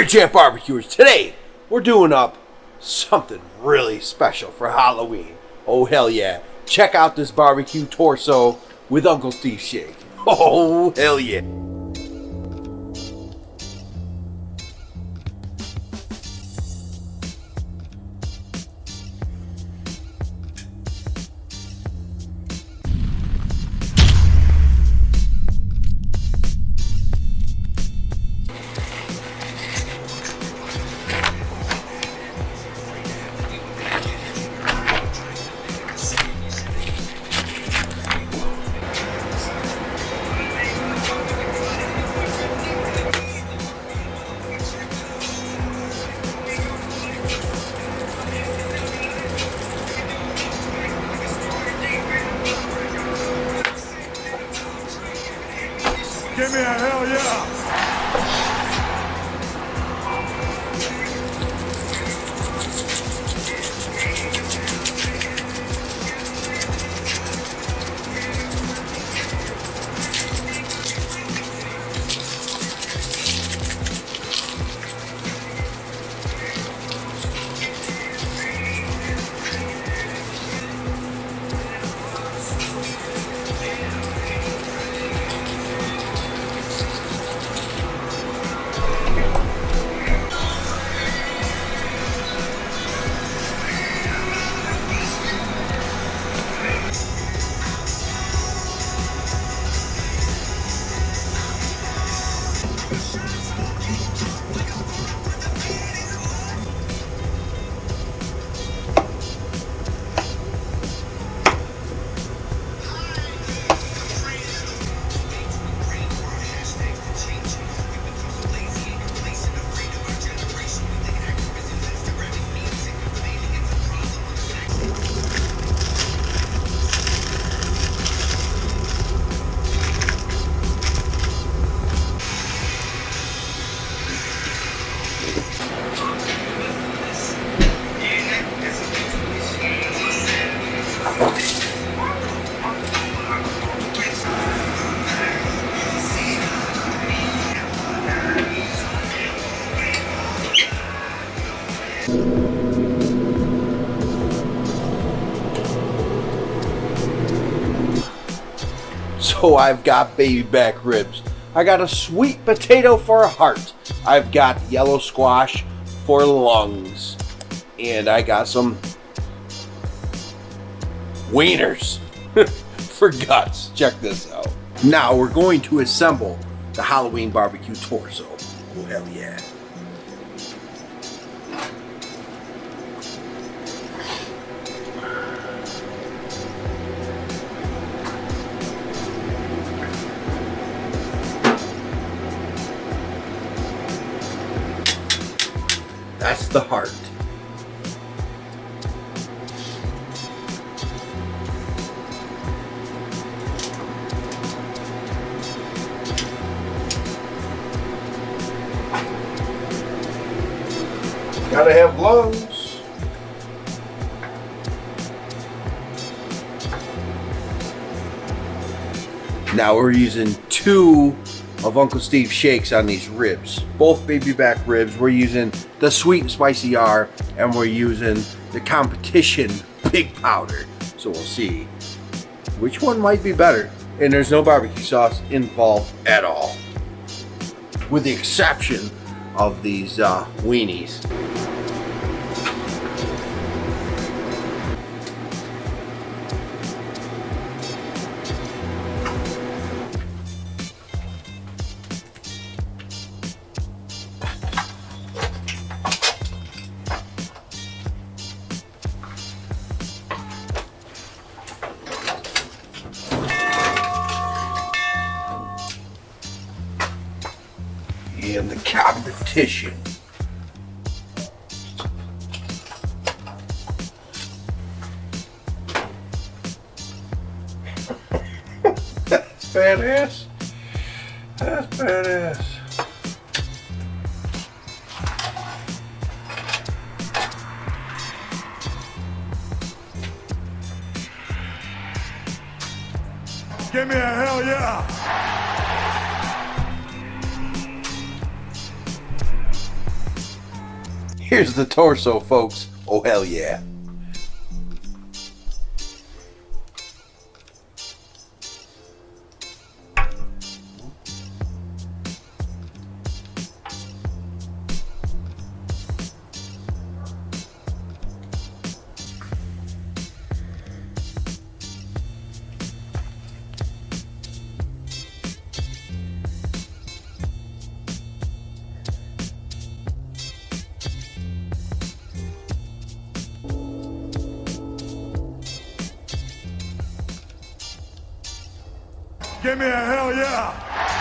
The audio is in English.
Champ Barbecuers. Today, we're doing up something really special for Halloween. Oh, hell yeah. Check out this barbecue torso with Uncle Steve Shake. Oh, hell yeah. Give me a hell yeah! So I've got baby back ribs. I got a sweet potato for a heart. I've got yellow squash for lungs. And I got some wieners for guts. Check this out. Now we're going to assemble the Halloween barbecue torso. Oh, hell yeah. That's the heart. Gotta have lungs. Now we're using 2 of Uncle Steve Shakes on these ribs. Both baby back ribs. We're using the sweet and spicy R, and we're using the competition pig powder. So we'll see which one might be better. And there's no barbecue sauce involved at all, with the exception of these weenies. And the competition. That's badass. That's badass. Give me a hell yeah! Here's the torso, folks. Oh, hell yeah. Give me a hell yeah.